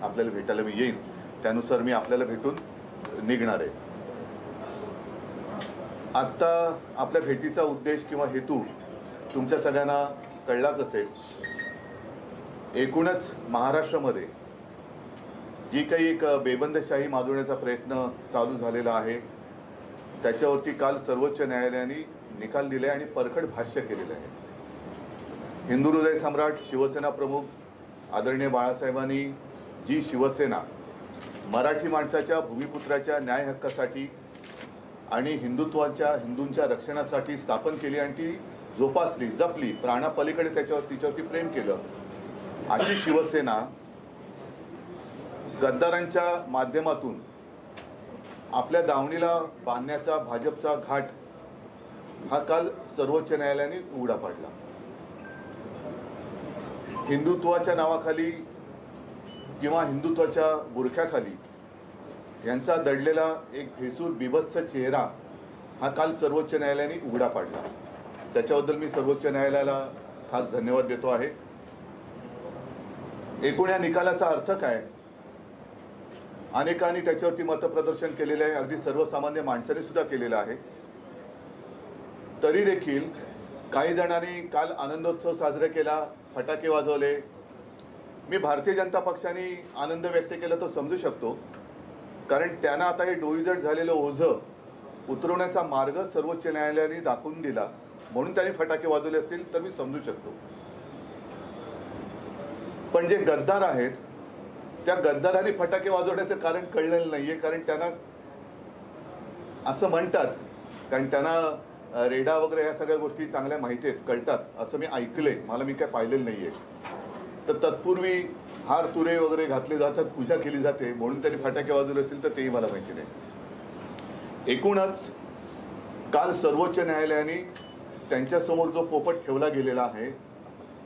आपल्याला भेटायला मी येईन, त्यानुसार मी आपल्याला भेटून निघणार आहे. आत्ता आपल्या भेटीचा उद्देश किंवा हेतू तुमच्या सगळ्यांना कळलाच असेल. एकूणच महाराष्ट्रामध्ये जी काही एक बेबंदशाही माजवण्याचा प्रयत्न चालू झालेला आहे त्याच्यावरती काल सर्वोच्च न्यायालयाने निकाल दिले आणि परखड भाष्य केलेलं आहे. हिंदू हृदय सम्राट शिवसेना प्रमुख आदरणीय बाळासाहेबांनी जी शिवसेना मराठी माणसाच्या भूमिपुत्राच्या न्याय हक्कासाठी आणि हिंदूंच्या रक्षणासाठी स्थापन केली आणि ती जोपासली, जपली, प्राणापलीकडे तिच्यावरती प्रेम केलं, अशी शिवसेना गद्दारांच्या माध्यमातून आपल्या दावणीला बांधण्याचा भाजपचा घाट हा काल सर्वोच्च न्यायालयाने उघडा पाडला. हिंदुत्वाच्या नावाखाली किंवा हिंदुत्वाच्या बुरख्याखाली यांचा दडलेला एक भेसूर बिभत्स चेहरा हा काल सर्वोच्च न्यायालयाने उघडा पाडला. त्याच्याबद्दल मी सर्वोच्च न्यायालयाला खास धन्यवाद देतो आहे. एकूण या निकालाचा अर्थ काय? अनेकांनी त्याच्यावरती मतप्रदर्शन केलेलं आहे, अगदी सर्वसामान्य माणसाने सुद्धा केलेलं आहे. तरी देखील काही जणांनी काल आनंदोत्सव साजरा केला, फटाके वाजवले. मी भारतीय जनता पक्षाने आनंद व्यक्त केला तो समजू शकतो, कारण त्यांना आता हे डोईजड झालेलं ओझं उतरवण्याचा मार्ग सर्वोच्च न्यायालयाने दाखवून दिला म्हणून त्यांनी फटाके वाजवले असतील तर मी समजू शकतो. पण जे गद्दार आहेत त्या गद्दारांनी फटाके वाजवण्याचं कारण कळलेलं नाहीये, कारण त्यांना असं म्हणतात, कारण त्यांना रेडा वगैरे ह्या सगळ्या गोष्टी चांगल्या माहिती आहेत, कळतात असं मी ऐकलंय, मला मी काय पाहिलेलं नाहीये. तर तत्पूर्वी हार तुरे वगैरे घातले जातात, पूजा केली जाते म्हणून त्यांनी फटाके वाजवले असतील तर तेही मला माहिती नाही. एकूणच काल सर्वोच्च न्यायालयाने त्यांच्यासमोर जो पोपट ठेवला गेलेला आहे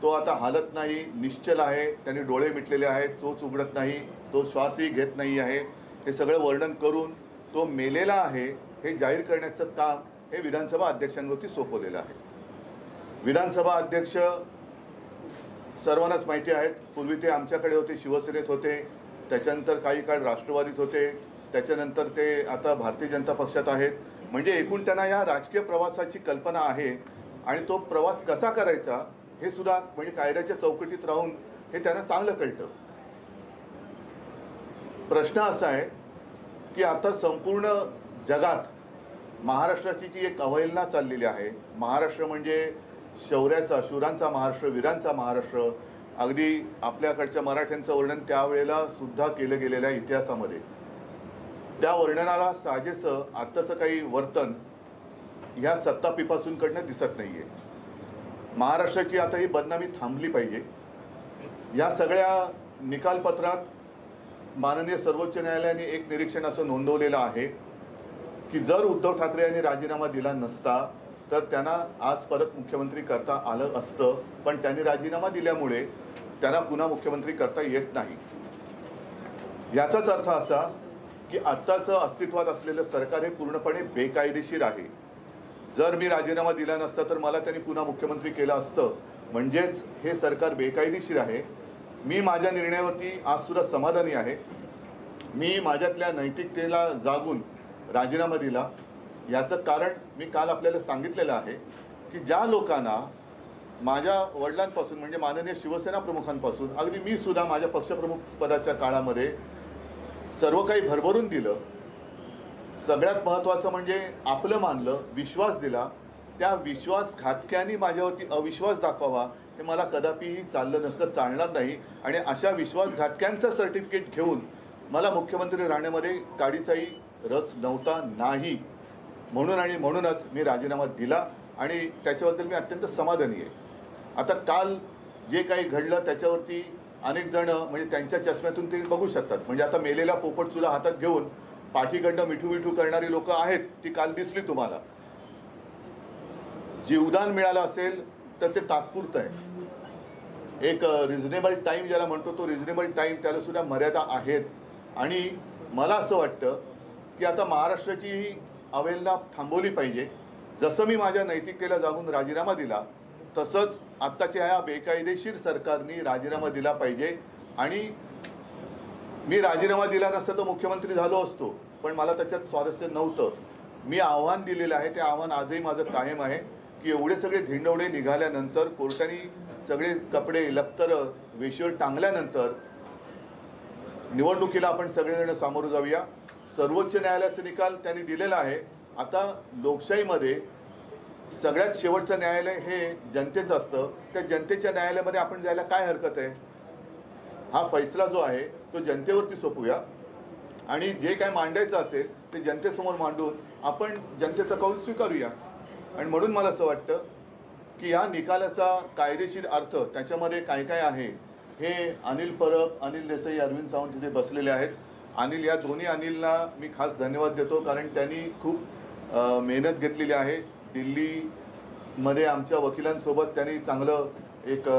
तो आता हालत नाही, निश्चल आहे, त्यांनी डोळे मिटलेले आहेत, चोच उघडत नाही, तो श्वासही घेत नाही आहे, हे सगळं वर्णन करून तो मेलेला आहे हे जाहीर करण्याचं काम हे विधानसभा अध्यक्षांवरती सोपवलेलं आहे. विधानसभा अध्यक्ष सर्वांनाच माहिती आहेत, पूर्वी ते आमच्याकडे होते, शिवसेनेत होते, त्याच्यानंतर काही काळ राष्ट्रवादीत होते, त्याच्यानंतर ते आता भारतीय जनता पक्षात आहेत. म्हणजे एकूण त्यांना या राजकीय प्रवासाची कल्पना आहे आणि तो प्रवास कसा करायचा हे सुद्धा म्हणजे कायद्याच्या चौकटीत राहून हे त्यांना चांगलं कळतं. प्रश्न असा आहे की आता संपूर्ण जगात महाराष्ट्राची जी एक अवहेलना चाललेली आहे, महाराष्ट्र म्हणजे शौर्याचा, शूरांचा महाराष्ट्र, वीरांचा महाराष्ट्र, अगदी आपल्याकडच्या मराठ्यांचं वर्णन त्यावेळेला सुद्धा केलं गेलेलं आहे इतिहासामध्ये, त्या वर्णनाला साजेसं आत्ताचं काही वर्तन ह्या सत्तापिपासूंकडनं दिसत नाहीये. महाराष्ट्राची आता ही बदनामी थांबली पाहिजे. या सगळ्या निकालपत्रात माननीय सर्वोच्च न्यायालयाने एक निरीक्षण असं नोंदवलेलं आहे की जर उद्धव ठाकरे यांनी राजीनामा दिला नसता तर त्यांना आज परत मुख्यमंत्री करता आलं असतं, पण त्यांनी राजीनामा दिल्यामुळे त्यांना पुन्हा मुख्यमंत्री करता येत नाही. याचाच अर्थ असा की आत्ताचं अस्तित्वात असलेलं सरकार हे पूर्णपणे बेकायदेशीर आहे. जर मी राजीनामा दिला नसता तर मला त्यांनी पुन्हा मुख्यमंत्री केलं असतं, म्हणजेच हे सरकार बेकायदेशीर आहे. मी माझ्या निर्णयावरती आज सुद्धा समाधानी आहे. मी माझ्यातल्या नैतिकतेला जागून राजीनामा दिला. याचं कारण मी काल आपल्याला सांगितलेलं आहे की ज्या लोकांना माझ्या वडिलांपासून म्हणजे माननीय शिवसेना प्रमुखांपासून अगदी मी सुद्धा माझ्या पक्षप्रमुख पदाच्या काळामध्ये सर्व काही भरभरून दिलं, सगळ्यात महत्त्वाचं म्हणजे आपलं मानलं, विश्वास दिला, त्या विश्वासघातक्यांनी माझ्यावरती अविश्वास दाखवावा हे मला कदापिही चाललं नसतं, चालणार नाही. आणि अशा विश्वासघातक्यांचं सर्टिफिकेट घेऊन मला मुख्यमंत्री राहण्यामध्ये काडीचाही रस नव्हता नाही. म्हणूनच मी राजीनामा दिला आणि त्याच्याबद्दल मी अत्यंत समाधानी आहे. आता काल जे काही घडलं त्याच्यावरती अनेक जण म्हणजे त्यांच्या चष्म्यातून ते बघू शकतात. म्हणजे आता मेलेला पोपट सुद्धा हातात घेऊन पाठीकडनं मिठू मिठू करणारी लोक आहेत, ती काल दिसली तुम्हाला. जीवदान मिळालं असेल तर ते तात्पुरतं आहे. एक रिझनेबल टाईम ज्याला म्हणतो तो रिझनेबल टाईम, त्याला सुद्धा मर्यादा आहेत. आणि मला असं वाटतं की आता महाराष्ट्राची ही अवहेलना थांबवली पाहिजे. जसं मी माझ्या नैतिकतेला जागून राजीनामा दिला तसंच आत्ताच्या ह्या बेकायदेशीर सरकारने राजीनामा दिला पाहिजे आणि मी राजीनामा दिला नसता तर मुख्यमंत्री झालो असतो, पण मला त्याच्यात स्वारस्य नव्हतं. मी आव्हान दिलेलं आहे, ते आव्हान आजही माझं कायम आहे की एवढे सगळे धिंडवडे निघाल्यानंतर, कोर्टाने सगळे कपडे लक्तर वेशीवर टांगल्यानंतर निवडणुकीला आपण सगळेजण सामोरं जाऊया. सर्वोच्च न्यायालयाचा निकाल त्यांनी दिलेला आहे. आता लोकशाहीमध्ये सगळ्यात शेवटचं न्यायालय हे जनतेचं असतं. त्या जनतेच्या न्यायालयामध्ये आपण जायला काय हरकत आहे? हा फैसला जो आहे तो जनतेवरती सोपूया आणि जे काय मांडायचं असेल ते जनतेसमोर मांडून आपण जनतेचा कौल स्वीकारूया. आणि म्हणून मला असं वाटतं की या निकालाचा कायदेशीर अर्थ त्याच्यामध्ये काय काय आहे हे अनिल परब, अनिल देसाई, अरविंद सावंत तिथे बसलेले आहेत. अनिल, या दोन्ही अनिलला मी खास धन्यवाद देतो, कारण त्यांनी खूप मेहनत घेतलेली आहे. दिल्लीमध्ये आमच्या वकिलांसोबत त्यांनी चांगलं एक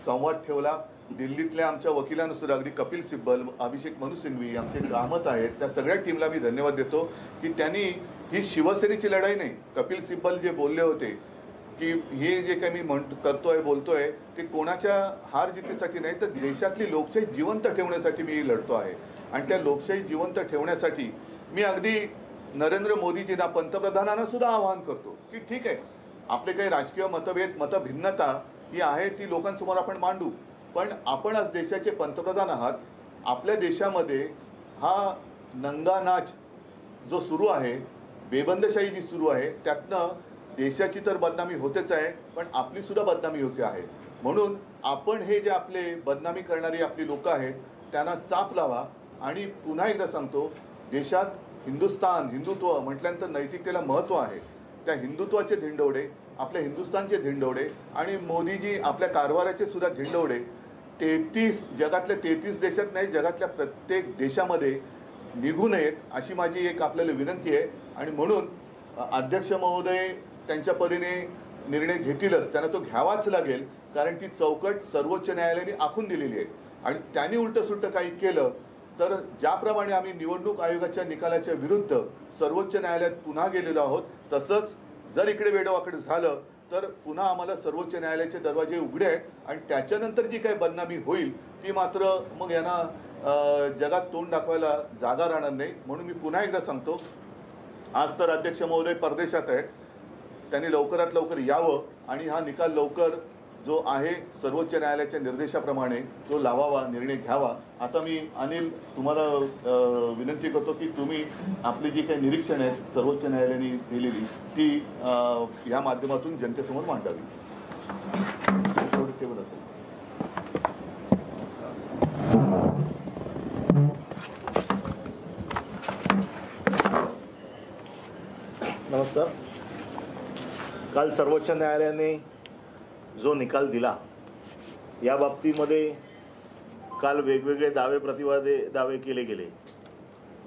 संवाद ठेवला. दिल्लीतल्या आमच्या वकिलांना सुद्धा, अगदी कपिल सिब्बल, अभिषेक मनु सिंघवी, आमचे कामत आहेत, त्या सगळ्या टीमला मी धन्यवाद देतो की त्यांनी ही शिवसेनेची लढाई नाही. कपिल सिब्बल जे बोलले होते की हे जे काही मी बोलतोय ते कोणाच्या हार जितीसाठी नाही, तर देशातली लोकशाही जिवंत ठेवण्यासाठी मी लढतो आहे. आणि त्या लोकशाही जिवंत ठेवण्यासाठी मी अगदी नरेंद्र मोदीजींना, पंतप्रधानांना सुद्धा आवाहन करतो की ठीक आहे, आपले काही राजकीय मतभेद, मतभिन्नता ही आहे ती लोकांसमोर आपण मांडू, पण आपण आज देशाचे पंतप्रधान आहात. आपल्या देशामध्ये हा नंगा नाच जो सुरू आहे, बेबंदशाही जी सुरू आहे, त्यातनं देशाची तर बदनामी होतेच आहे, पण आपली सुद्धा बदनामी होते आहे. म्हणून आपण हे जे आपले बदनामी करणारी आपली लोक आहेत त्यांना चाप लावा. आणि पुन्हा एकदा सांगतो, देशात हिंदुस्थान, हिंदुत्व म्हटल्यानंतर नैतिकतेला महत्त्व आहे. त्या हिंदुत्वाचे धिंडवडे, आपल्या हिंदुस्थानचे धिंडवडे आणि मोदीजी आपल्या कारभाराचे सुद्धा धिंडवडे 33 जगातल्या 33 देशात नाही, जगातल्या प्रत्येक देशामध्ये निघू नयेत अशी माझी एक आपल्याला विनंती आहे. आणि म्हणून अध्यक्ष महोदय त्यांच्या परीने निर्णय घेतीलच, त्यांना तो घ्यावाच लागेल, कारण ती चौकट सर्वोच्च न्यायालयाने आखून दिलेली आहे. आणि त्यांनी उलटं सुलटं काही केलं तर ज्याप्रमाणे आम्ही निवडणूक आयोगाच्या निकालाच्या विरुद्ध सर्वोच्च न्यायालयात पुन्हा गेलेलो आहोत, तसंच जर इकडे वेडवाकड झालं तर पुन्हा आम्हाला सर्वोच्च न्यायालयाचे दरवाजे उघडे आहेत. आणि त्याच्यानंतर जी काही बदनामी होईल ती मात्र मग यांना जगात तोंड दाखवायला जागा राहणार नाही. म्हणून मी पुन्हा एकदा सांगतो, आज तर अध्यक्ष महोदय परदेशात आहेत, त्यांनी लवकरात लवकर यावं आणि हा निकाल लवकर जो आहे सर्वोच्च न्यायालयाच्या निर्देशाप्रमाणे तो लावावा, निर्णय घ्यावा. आता मी अनिल तुम्हाला विनंती करतो की तुम्ही आपली जी काही निरीक्षण आहेत सर्वोच्च न्यायालयाने दिलेली ती या माध्यमातून जनतेसमोर मांडावी. टेबल असेल. नमस्कार. काल सर्वोच्च न्यायालयाने जो निकाल दिला या बाबतीमध्ये काल वेगवेगळे दावे केले गेले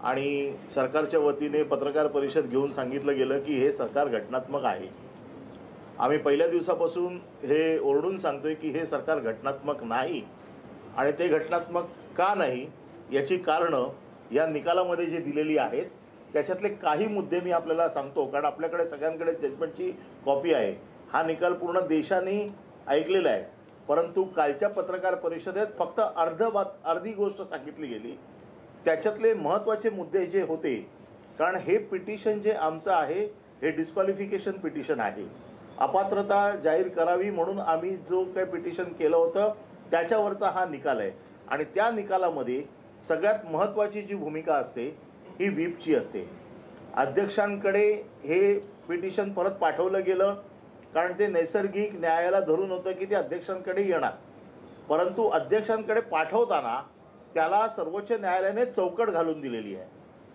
आणि सरकारच्या वतीने पत्रकार परिषद घेऊन सांगितलं गेलं की हे सरकार घटनात्मक आहे. आम्ही पहिल्या दिवसापासून हे ओरडून सांगतोय की हे सरकार घटनात्मक नाही आणि ते घटनात्मक का नाही याची कारणं या निकालामध्ये जे दिलेली आहेत त्याच्यातले काही मुद्दे मी आपल्याला सांगतो, कारण आपल्याकडे सगळ्यांकडे जजमेंटची कॉपी आहे. हा निकाल पूर्ण देशाने ऐकलेला आहे, परंतु कालच्या पत्रकार परिषदेत फक्त अर्धी गोष्ट सांगितली गेली. त्याच्यातले महत्त्वाचे मुद्दे जे होते, कारण हे पिटिशन जे आमचं आहे हे डिस्क्वालिफिकेशन पिटिशन आहे. अपात्रता जाहीर करावी म्हणून आम्ही जो काही पिटिशन केलं होतं त्याच्यावरचा हा निकाल आहे. आणि त्या निकालामध्ये सगळ्यात महत्त्वाची जी भूमिका असते ही व्हीपची असते. अध्यक्षांकडे हे पिटिशन परत पाठवलं गेलं, कारण ते नैसर्गिक न्यायाला धरून होतं की ते अध्यक्षांकडे येणार, परंतु अध्यक्षांकडे पाठवताना त्याला सर्वोच्च न्यायालयाने चौकट घालून दिलेली आहे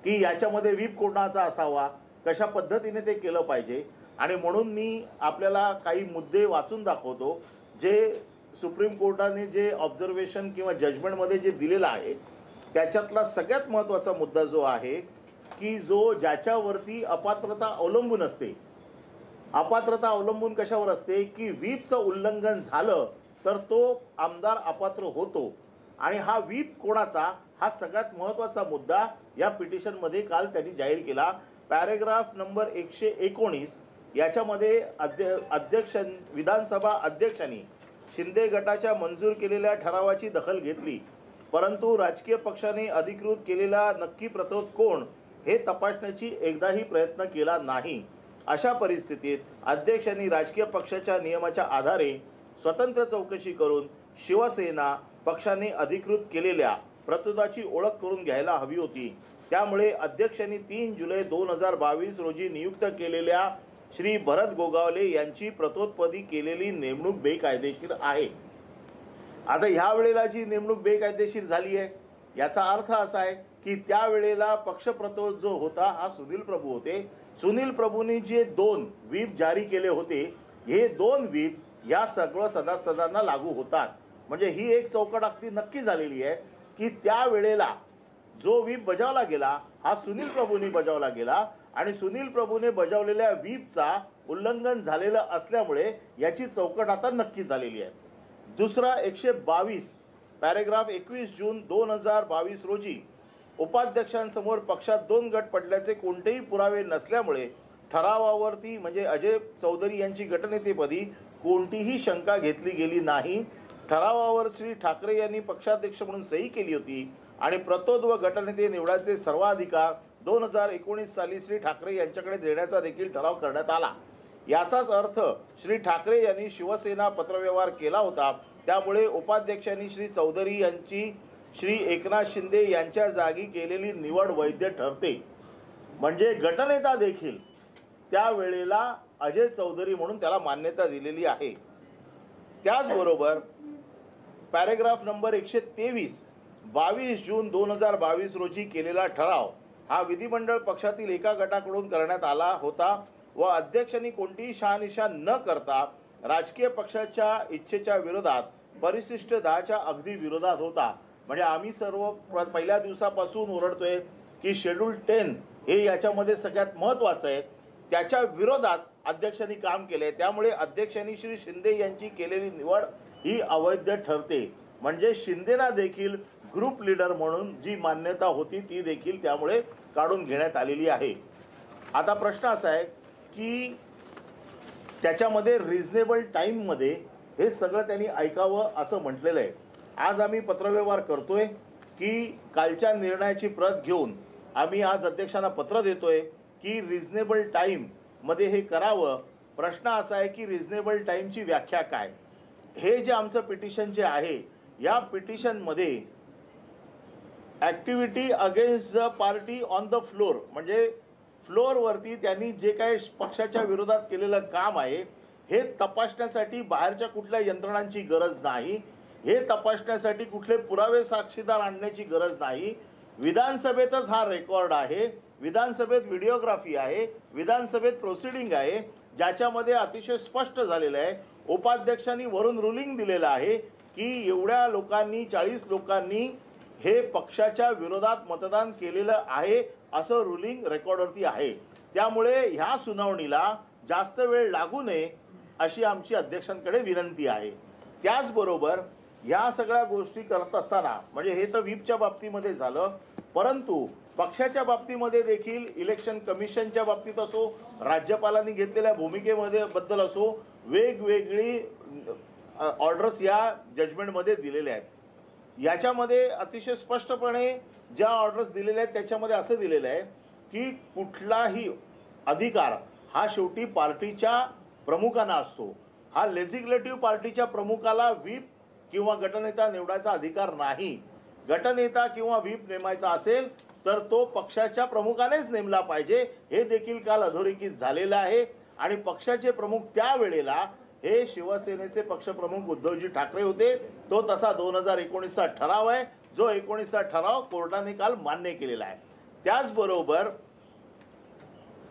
की याच्यामध्ये व्हीप कोणाचा असावा, कशा पद्धतीने ते केलं पाहिजे. आणि म्हणून मी आपल्याला काही मुद्दे वाचून दाखवतो जे सुप्रीम कोर्टाने जे ऑब्झर्वेशन किंवा जजमेंटमध्ये जे दिलेलं आहे त्याच्यातला सगळ्यात महत्त्वाचा मुद्दा जो आहे की जो ज्याच्यावरती अपात्रता अवलंबून असते. अपात्रता अवलंबून कशावर असते की व्हीपचं उल्लंघन झालं तर तो आमदार अपात्र होतो. आणि हा व्हीप कोणाचा हा सगळ्यात महत्त्वाचा मुद्दा या पिटिशनमध्ये काल त्यांनी जाहीर केला. पॅरेग्राफ नंबर 119 याच्यामध्ये विधानसभा अध्यक्षांनी शिंदे गटाच्या मंजूर केलेल्या ठरावाची दखल घेतली परंतु राजकीय पक्षाने अधिकृत केलेला नक्की प्रतोद कोण हे तपासण्याची एकदाही प्रयत्न केला नाही। अशा परिस्थितीत अध्यक्षांनी राजकीय पक्षाच्या नियमाच्या आधारे स्वतंत्र चौकशी करून शिवसेना पक्षाने अधिकृत केलेल्या प्रतोदाची ओळख करून घ्यायला हवी होती। त्यामुळे अध्यक्षांनी 3 जुलै 2022 रोजी नियुक्त केलेल्या श्री भरत गोगावले यांची प्रतोदपदी केलेली नेमणूक बेकायदेशीर आहे। आता ह्या वेळेला जी नेमणूक बेकायदेशीर झाली आहे याचा अर्थ असा आहे की त्यावेळेला पक्षप्रतोद जो होता हा सुनील प्रभू होते। सुनील प्रभूंनी जे 2 व्हीप जारी केले होते हे 2 व्हीप या सगळं सभासदांना लागू होतात। म्हणजे ही एक चौकट अगदी नक्की झालेली आहे की त्यावेळेला जो व्हीप बजावला गेला हा सुनील प्रभूंनी बजावला गेला आणि सुनील प्रभूने बजावलेल्या व्हीपचा उल्लंघन झालेलं असल्यामुळे याची चौकट आता नक्की झालेली आहे। दुसरा 122 पॅरेग्राफ 21 जून 2022 रोजी उपाध्यक्षांसमोर पक्षात 2 गट पडल्याचे कोणतेही पुरावे नसल्यामुळे ठरावावरती म्हणजे अजय चौधरी यांची गटनेतेपदी कोणतीही शंका घेतली गेली नाही। ठरावावर श्री ठाकरे यांनी पक्षाध्यक्ष म्हणून सही केली होती आणि प्रतोद व गटनेते निवडायचे सर्वाधिकार 2019 साली श्री ठाकरे यांच्याकडे देण्याचा देखील ठराव करण्यात आला। याचाच अर्थ श्री ठाकरे यांनी शिवसेना पत्रव्यवहार केला होता। त्यामुळे उपाध्यक्षांनी श्री चौधरी यांची श्री एकनाथ शिंदे यांच्या जागी केलेली निवड वैध ठरते। म्हणजे गटनेता देखील त्यावेळेला अजय चौधरी म्हणून त्याला मान्यता दिलेली आहे। त्याचबरोबर पॅरेग्राफ नंबर 123 22 जून 2022 रोजी केलेला ठराव हा विधिमंडळ पक्षातील एका गटाकडून करण्यात आला होता व अध्यक्षांनी कोणतीही शहानिशा न करता राजकीय पक्षाच्या इच्छेच्या विरोधात परिशिष्ट 10च्या अगदी विरोधात होता। म्हणजे आम्ही सर्व पहिल्या दिवसापासून ओरडतोय की शेड्यूल 10 हे याच्यामध्ये सगळ्यात महत्त्वाचं आहे, त्याच्या विरोधात अध्यक्षांनी काम केले। त्यामुळे अध्यक्षांनी श्री शिंदे यांची केलेली निवड ही अवैध ठरते। म्हणजे शिंदेना देखील ग्रुप लीडर म्हणून जी मान्यता होती ती देखील त्यामुळे काढून घेण्यात आलेली आहे। आता प्रश्न असा आहे की त्याच्यामध्ये रिझनेबल टाइम मध्ये हे सगळं त्यांनी ऐकावं असं म्हटलेलं आहे। आज आम्ही पत्रव्यवहार करतोय की कालच्या निर्णयाची प्रत घेऊन आम्ही आज अध्यक्षांना पत्र देतोय की रिझनेबल टाइम मध्ये हे करावं। प्रश्न असा आहे की रिझनेबल टाइमची व्याख्या काय। हे जे आमचं पिटिशन जे आहे या पिटिशन मध्ये activity against the party on the floor म्हणजे फ्लोअरवरती त्यांनी जे काही पक्षाच्या विरोधात केलेलं काम आहे हे तपासण्यासाठी बाहेरच्या कुठल्या यंत्रणांची गरज नाही। हे तपासण्यासाठी कुठले पुरावे साक्षीदार आणण्याची गरज नाही। विधानसभेतच हा रेकॉर्ड आहे, विधानसभेत व्हिडिओग्राफी आहे, विधानसभेत प्रोसिडिंग आहे ज्याच्यामध्ये अतिशय स्पष्ट झालेलं आहे। उपाध्यक्षांनी वरून रुलिंग दिलेलं आहे की एवढ्या लोकांनी 40 लोकांनी हे पक्षाच्या विरोधात मतदान केलेलं आहे असं रुलिंग रेकॉर्डवरती आहे। त्यामुळे ह्या सुनावणीला जास्त वेळ लागू नये अशी आमची अध्यक्षांकडे विनंती आहे। त्याचबरोबर या सगळ्या गोष्टी करत असताना म्हणजे हे तर व्हीपच्या बाबतीमध्ये झालं, परंतु पक्षाच्या बाबतीमध्ये देखील इलेक्शन कमिशनच्या बाबतीत असो, राज्यपालांनी घेतलेल्या भूमिकेमध्ये बद्दल असो, वेगवेगळी ऑर्डर्स या जजमेंटमध्ये दिलेल्या आहेत। याच्यामध्ये अतिशय स्पष्टपणे ज्या ऑर्डर्स दिलेल्या आहेत त्याच्यामध्ये असं दिलेलं आहे की कुठलाही अधिकार हा शेवटी पार्टीच्या प्रमुखांना असतो। हा लेजिस्लेटिव्ह पार्टीच्या प्रमुखाला व्हीप किंवा गटनेता निवडायचा अधिकार नाही। गटनेता किंवा व्हीप नेमायचा असेल तर तो पक्षाच्या प्रमुखानेच नेमला पाहिजे। हे देखील काल अधोरेखित झालेलं आहे आणि पक्षाचे प्रमुख त्यावेळेला हे शिवसेनेचे पक्षप्रमुख उद्धवजी ठाकरे होते। तो तसा 2019चा ठराव आहे जो 19चा ठराव कोर्टाने काल मान्य केलेला आहे। त्याचबरोबर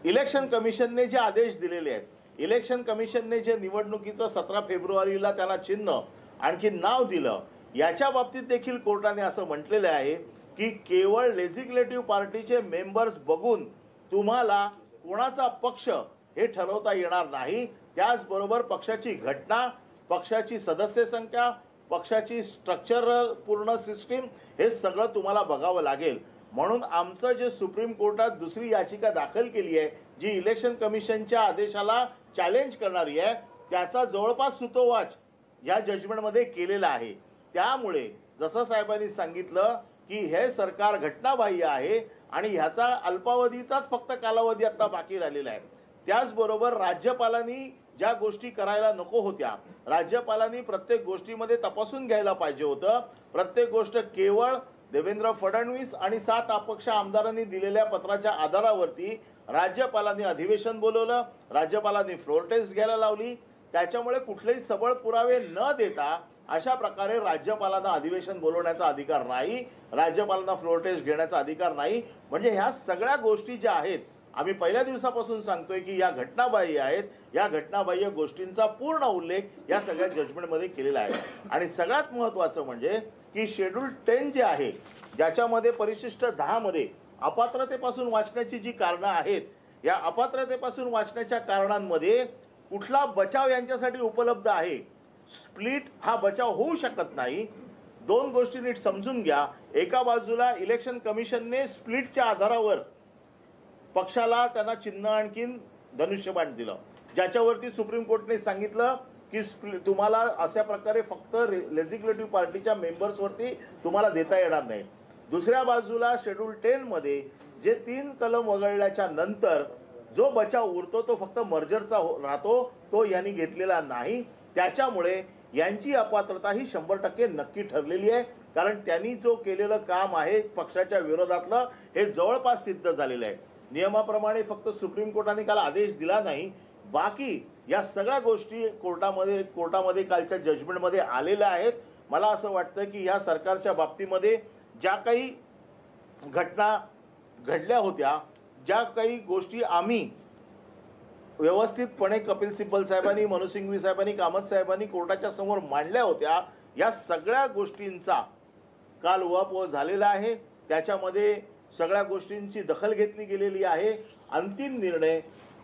इलेक्शन कमिशनने जे आदेश दिलेले आहेत, इलेक्शन कमिशनने जे निवडणुकीचं 17 फेब्रुवारीला त्याला चिन्ह आणखी नाव दिलं याच्या बाबतीत देखील कोर्टाने असं म्हटलेलं आहे की केवळ लेजिस्लेटिव्ह पार्टीचे मेंबर्स बघून तुम्हाला कोणाचा पक्ष हे ठरवता येणार नाही। त्याचबरोबर पक्षाची घटना, पक्षाची सदस्य संख्या, पक्षाची स्ट्रक्चरल पूर्ण सिस्टीम हे सगळं तुम्हाला बघावं लागेल। म्हणून आमचं जे सुप्रीम कोर्टात दुसरी याचिका दाखल केली आहे जी इलेक्शन कमिशनच्या आदेशाला चॅलेंज करणारी आहे त्याचा जवळपास सुतोवाच या जजमेंटमध्ये केलेला आहे। त्यामुळे जसं साहेबांनी सांगितलं की हे सरकार घटनाबाह्य आहे आणि ह्याचा अल्पावधीचाच फक्त कालावधी आता बाकी राहिलेला आहे. त्याचबरोबर राज्यपालांनी ज्या गोष्टी करायला नको होत्या, राज्यपालांनी प्रत्येक गोष्टीमध्ये तपासून घ्यायला पाहिजे होतं. प्रत्येक गोष्ट केवळ देवेंद्र फडणवीस आणि 7 अपक्ष आमदारांनी दिलेल्या पत्राच्या आधारावरती राज्यपालांनी अधिवेशन बोलवलं, राज्यपालांनी फ्लोर टेस्ट घ्यायला लावली. त्याच्यामुळे कुठलेही सबळ पुरावे न देता अशा प्रकारे राज्यपालांना अधिवेशन बोलवण्याचा अधिकार नाही, राज्यपालांना फ्लोर टेस्ट घेण्याचा अधिकार नाही. म्हणजे ह्या सगळ्या गोष्टी ज्या आहेत, आम्ही पहिल्या दिवसापासून सांगतोय की या घटनाबाह्य आहेत. या घटनाबाह्य गोष्टींचा पूर्ण उल्लेख या सगळ्या जजमेंटमध्ये केलेला आहे. आणि सगळ्यात महत्त्वाचं म्हणजे की शेड्यूल 10 जे आहे, ज्याच्यामध्ये परिशिष्ट 10 मध्ये अपात्रतेपासून वाचण्याची जी कारणं आहेत, या अपात्रतेपासून वाचण्याच्या कारणांमध्ये कुठला बचाव यांच्यासाठी उपलब्ध आहे. स्प्लिट हा बचाव होऊ शकत नाही. दोन गोष्टी नीट समजून घ्या. एका बाजूला इलेक्शन कमिशनने स्प्लिटच्या आधारावर पक्षाला त्यांना चिन्ह आणखीन धनुष्यबाण दिलं, ज्याच्यावरती सुप्रीम कोर्टने सांगितलं की तुम्हाला अशा प्रकारे फक्त लेजिस्लेटिव्ह पार्टीच्या मेंबर्सवरती तुम्हाला देता येणार नाही. दुसऱ्या बाजूला शेड्यूल 10 मध्ये जे 3 कलम वगळल्याच्या नंतर जो बचाव उरतो तो फक्त मर्जरचा राहतो, तो यांनी घेतलेला नाही. त्याच्यामुळे यांची अपात्रता ही 100% नक्की ठरलेली आहे. कारण त्यांनी जो केलेलं काम आहे पक्षाच्या विरोधातलं, हे जवळपास सिद्ध झालेलं आहे. नियमाप्रमाणे फक्त सुप्रीम कोर्टाने काल आदेश दिला नाही, बाकी या सगळ्या गोष्टी कोर्टामध्ये कालच्या जजमेंटमध्ये आलेल्या आहेत. मला असं वाटतं की या सरकारच्या बाबतीमध्ये ज्या काही घटना घडल्या होत्या, ज्या काही गोष्टी आम्ही व्यवस्थितपणे कपिल सिब्बल साहेबांनी, मनोज सिंघवी साहेबांनी, कामत साहेबांनी कोर्टाच्या समोर मांडल्या होत्या, या सगळ्या गोष्टींचा काल उहापोह झालेला आहे. त्याच्यामध्ये सगळ्या गोष्टींची दखल घेतली गेलेली आहे. अंतिम निर्णय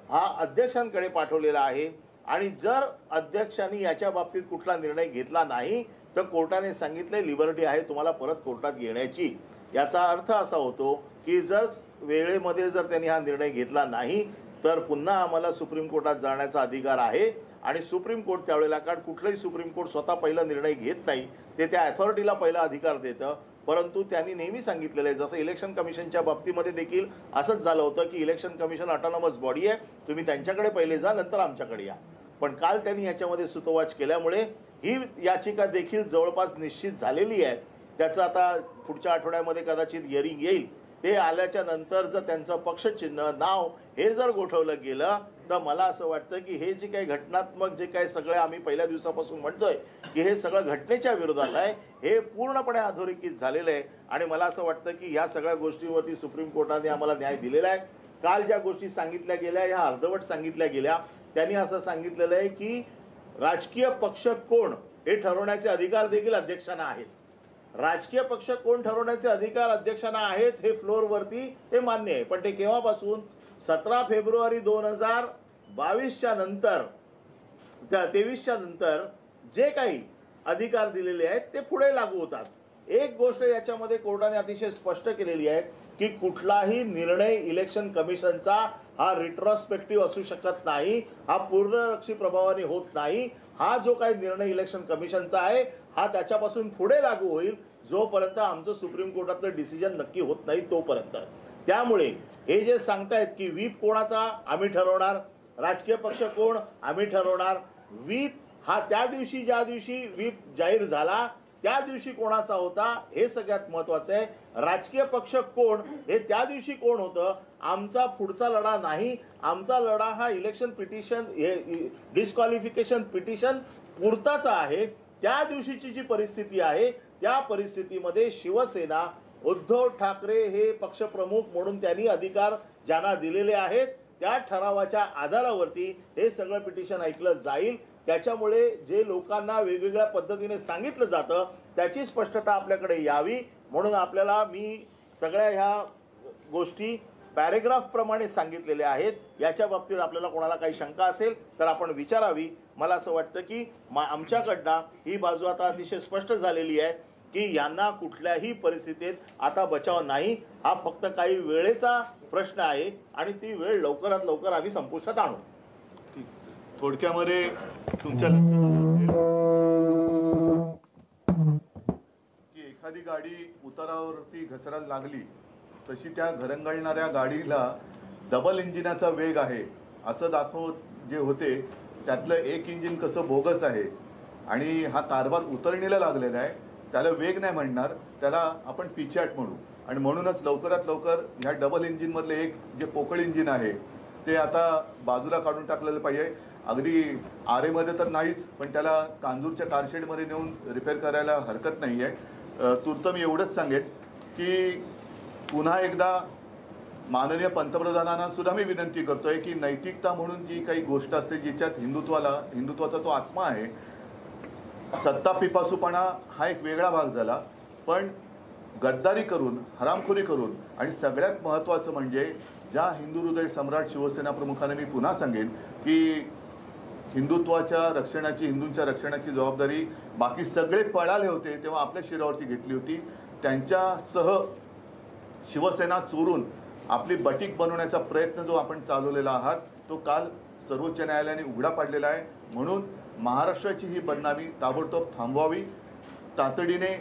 हा अध्यक्षांकडे पाठवलेला आहे आणि जर अध्यक्षांनी याच्या बाबतीत कुठला निर्णय घेतला नाही तर कोर्टाने सांगितले लिबर्टी आहे तुम्हाला परत कोर्टात घेण्याची. याचा अर्थ असा होतो की जर वेळेमध्ये जर त्यांनी हा निर्णय घेतला नाही तर पुन्हा आम्हाला सुप्रीम कोर्टात जाण्याचा अधिकार आहे. आणि सुप्रीम कोर्ट त्यावेळेला, कारण कुठलाही सुप्रीम कोर्ट स्वतः पहिला निर्णय घेत नाही, ते त्या अथॉरिटीला पहिला अधिकार देतं. परंतु त्यांनी नेहमी सांगितलेलं आहे, जसं इलेक्शन कमिशनच्या बाबतीमध्ये देखील असंच झालं होतं की इलेक्शन कमिशन ऑटोनॉमस बॉडी आहे, तुम्ही त्यांच्याकडे पहिले जा, नंतर आमच्याकडे या. पण काल त्यांनी याच्यामध्ये सुतोवाच केल्यामुळे ही याचिका देखील जवळपास निश्चित झालेली आहे. त्याचं आता पुढच्या आठवड्यामध्ये कदाचित हिअरिंग येईल. ते आल्याच्या नंतर जर त्यांचं पक्षचिन्ह, नाव हे जर गोठवलं गेलं तर मला असं वाटतं की हे जे काही घटनात्मक जे काही सगळं आम्ही पहिल्या दिवसापासून म्हणतोय की हे सगळं घटनेच्या विरोधात आहे, हे पूर्णपणे अधोरेखित झालेलं आहे. आणि मला असं वाटतं की या सगळ्या गोष्टींवरती सुप्रीम कोर्टाने आम्हाला न्याय दिलेला आहे. काल ज्या गोष्टी सांगितल्या गेल्या ह्या अर्धवट सांगितल्या गेल्या. त्यांनी असं सांगितलेलं आहे की राजकीय पक्ष कोण हे ठरवण्याचे अधिकार देखील अध्यक्षांना आहेत. राजकीय पक्ष कोण ठरवण्याचे अधिकार अध्यक्षांना आहेत हे फ्लोअरवरती हे मान्य आहे. पण ते केव्हापासून? 17 फेब्रुवारी 2022च्या नंतर, 23च्या नंतर जे काही अधिकार दिलेले आहेत ते पुढे लागू होतात. एक गोष्ट याच्यामध्ये कोर्टाने अतिशय स्पष्ट केलेली आहे की कुठलाही निर्णय इलेक्शन कमिशनचा हा रिट्रोस्पेक्टिव्ह असू शकत नाही, हा पूर्णरक्षी प्रभावाने होत नाही. हा जो काही निर्णय इलेक्शन कमिशनचा आहे हा त्याच्यापासून पुढे लागू होईल जोपर्यंत आमचं सुप्रीम कोर्टातलं डिसिजन नक्की होत नाही तोपर्यंत. त्यामुळे हे जे सांगतायत की व्हीप कोणाचा आम्ही ठरवणार, राजकीय पक्ष कोण आम्ही ठरवणार, व्हीप हा त्या दिवशी ज्या दिवशी व्हीप जाहीर झाला त्या दिवशी कोणाचा होता हे सगळ्यात महत्त्वाचं आहे. राजकीय पक्ष कोण हे त्या दिवशी कोण होतं, आमचा पुढचा लढा नाही. आमचा लढा हा इलेक्शन पिटिशन, डिस्क्वालिफिकेशन पिटिशन पुरताचा आहे. त्या दिवशीची जी परिस्थिती आहे त्या परिस्थितीमध्ये शिवसेना, उद्धव ठाकरे हे पक्षप्रमुख म्हणून त्यांनी अधिकार ज्यांना दिलेले आहेत त्या ठरावाच्या आधारावरती हे सगळं पिटिशन ऐकलं जाईल. त्याच्यामुळे जे लोकांना वेगवेगळ्या पद्धतीने सांगितलं जातं त्याची स्पष्टता आपल्याकडे यावी म्हणून आपल्याला मी सगळ्या ह्या गोष्टी पॅरेग्राफ प्रमाणे सांगितलेल्या आहेत. याच्या बाबतीत आपल्याला कोणाला काही शंका असेल तर आपण विचारावी. मला असं वाटतं की आमच्याकडनं ही बाजू आता अतिशय स्पष्ट झालेली आहे की यांना कुठल्याही परिस्थितीत आता बचाव नाही. हा फक्त काही वेळेचा प्रश्न आहे आणि ती वेळ लवकरात लवकर आम्ही संपुष्टात आणू. थोडक्यामध्ये तुमच्या लक्षात आलं असेल की एखादी गाडी उतारावरती घसरायला लागली तशी त्या घरंगळणाऱ्या गाडीला डबल इंजिनाचा वेग आहे असं दाखवत जे होते त्यातलं एक इंजिन कसं बोगस आहे आणि हा कारभार उतरणीला लागलेला आहे, त्याला वेग नाही म्हणणार, त्याला आपण पिचॅट म्हणू. आणि म्हणूनच लवकरात लवकर ह्या डबल इंजिनमधलं एक जे पोकळ इंजिन आहे ते आता बाजूला काढून टाकलेलं पाहिजे. अगदी आरेमध्ये तर नाहीच, पण त्याला कांजूरच्या कारशेडमध्ये नेऊन रिपेअर करायला हरकत नाही आहे. तूर्त मी एवढंच सांगेन की पुन्हा एकदा माननीय पंतप्रधानांना सुद्धा मी विनंती करतोय की नैतिकता म्हणून जी काही गोष्ट असते जिच्यात हिंदुत्वाचा तो आत्मा आहे, सत्ता पिपासूपणा हा एक वेगळा भाग झाला, पण गद्दारी करून, हरामखोरी करून आणि सगळ्यात महत्त्वाचं म्हणजे ज्या हिंदू हृदय सम्राट शिवसेना प्रमुखाने मी पुन्हा सांगेन की हिंदुत्वाच्या रक्षणाची, हिंदूंच्या रक्षणाची जबाबदारी बाकी सगळे पळाले होते तेव्हा आपल्या शिरावरती घेतली होती. त्यांच्यासह शिवसेना चोरून आपली बटीक बनवण्याचा प्रयत्न जो आपण चालवलेला आहात तो काल सर्वोच्च न्यायालयाने उघडा पाडलेला आहे. म्हणून महाराष्ट्राची ही बदनामी ताबडतोब थांबवावी. तातडीने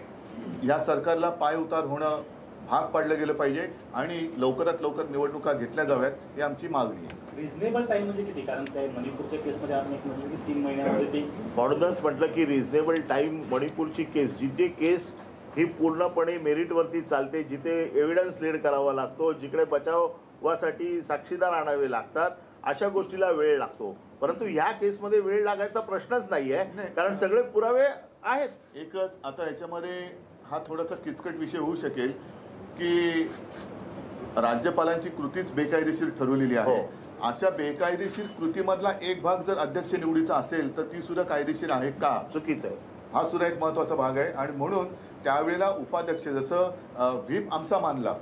या सरकारला पाय उतार होणं भाग पाडलं गेलं पाहिजे आणि लवकरात लवकर निवडणुका घेतल्या जाव्यात ही आमची मागणी आहे. रिझनेबल टाइम म्हणजे किती? कारण त्या मणिपूरच्या केसमध्ये आपण एक म्हटलं की 3 महिन्यामध्ये ते म्हणूनच म्हटलं की रिझनेबल टाईम. मणिपूरची केस, जिथे केस ही पूर्णपणे मेरिटवरती चालते, जिथे एव्हिडन्स लीड करावा लागतो, जिकडे बचावासाठी साक्षीदार आणावे लागतात, अशा गोष्टीला वेळ लागतो. परंतु ह्या केसमध्ये वेळ लागायचा प्रश्नच नाही आहे, कारण सगळे पुरावे आहेत. एकच आता याच्यामध्ये हा थोडासा किचकट विषय होऊ शकेल की राज्यपालांची कृतीच बेकायदेशीर ठरवलेली आहे. अशा बेकायदेशीर कृतीमधला एक भाग जर अध्यक्ष निवडीचा असेल तर ती सुद्धा कायदेशीर आहे का? चुकीचं आहे. हा सुद्धा एक महत्त्वाचा भाग आहे. आणि म्हणून त्यावेळेला उपाध्यक्ष जसं व्हीप आमचा मानला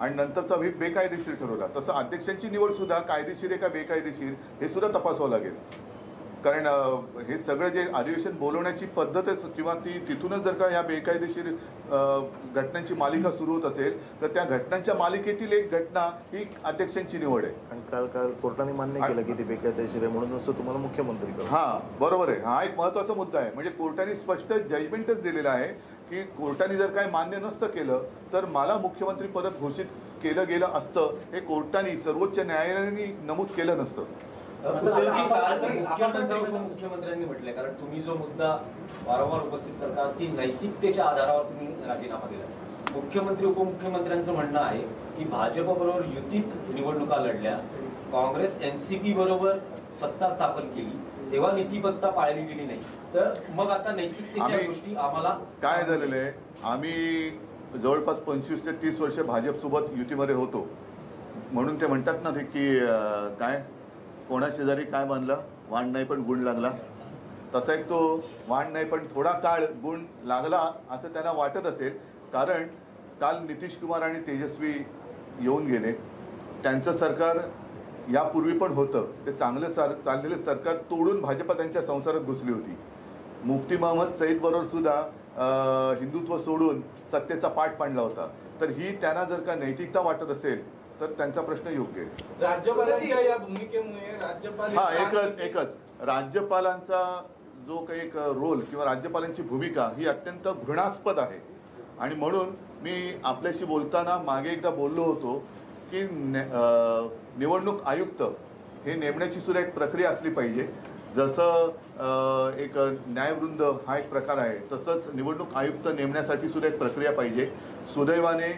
आणि नंतरचा व्हीप बेकायदेशीर ठरवला, तसं अध्यक्षांची निवड सुद्धा कायदेशीर आहे का बेकायदेशीर हे सुद्धा तपासावं लागेल. कारण हे सगळं जे अधिवेशन बोलवण्याची पद्धतच किंवा तिथूनच जर का ह्या बेकायदेशीर घटनांची मालिका सुरू होत असेल तर त्या घटनांच्या मालिकेतील एक घटना ही अध्यक्षांची निवड आहे. आणि काल कोर्टाने मान्य केलं की ते बेकायदेशीर आहे, म्हणून असं तुम्हाला मुख्यमंत्री करा. हा बरोबर आहे. हा एक महत्त्वाचा मुद्दा आहे. म्हणजे कोर्टाने स्पष्ट जजमेंटच दिलेलं आहे की कोर्टाने जर काय मान्य नसतं केलं तर मला मुख्यमंत्री पद घोषित केलं गेलं असतं. हे कोर्टाने, सर्वोच्च न्यायालयाने नमूद केलं नसतं. मुख्यमंत्री उपमुख्यमंत्र्यांनी म्हटलंय, कारण तुम्ही जो मुद्दा वारंवार उपस्थित करता की नैतिकतेच्या आधारावर तुम्ही राजीनामा दिला. मुख्यमंत्री उपमुख्यमंत्र्यांचं म्हणणं आहे की भाजप बरोबर युतीत निवडणुका लढल्या, काँग्रेस एनसीपी बरोबर सत्ता स्थापन केली, तेव्हा नीतिबद्धता पाळली गेली नाही, तर मग आता नैतिकतेच्या गोष्टी आम्हाला काय झालेलं आहे, आम्ही जवळपास 25 ते 30 वर्ष भाजपसोबत युतीमध्ये होतो. म्हणून ते म्हणतात ना ते की काय कोणा शेजारी काय बांधलं, वाण नाही पण गुण लागला. तसा एक तो वाण नाही पण थोडा काळ गुण लागला असं त्यांना वाटत असेल. कारण काल नितीश कुमार आणि तेजस्वी येऊन गेले. त्यांचं सरकार यापूर्वी पण होतं, ते चांगलं चाललेलं सरकार तोडून भाजप त्यांच्या संसारात घुसली होती. मुफ्ती मोहम्मद सईद बरोबर सुद्धा हिंदुत्व सोडून सत्तेचा पाठ पाडला होता. तर ही त्यांना जर का नैतिकता वाटत असेल तर त्यांचा प्रश्न योग्य आहे. राज्यपालांच्या या भूमिकेमुळे राज्यपाल एकच राज्यपालांचा जो काही एक रोल किंवा राज्यपालांची भूमिका ही अत्यंत घृणास्पद आहे. आणि म्हणून मी आपल्याशी बोलताना मागे एकदा बोललो होतो की निवडणूक आयुक्त हे नेमण्याची सुद्धा एक प्रक्रिया असली पाहिजे. जसं एक न्यायवृंद हा एक प्रकार आहे, तसंच निवडणूक आयुक्त नेमण्यासाठी सुद्धा एक प्रक्रिया पाहिजे. सुदैवाने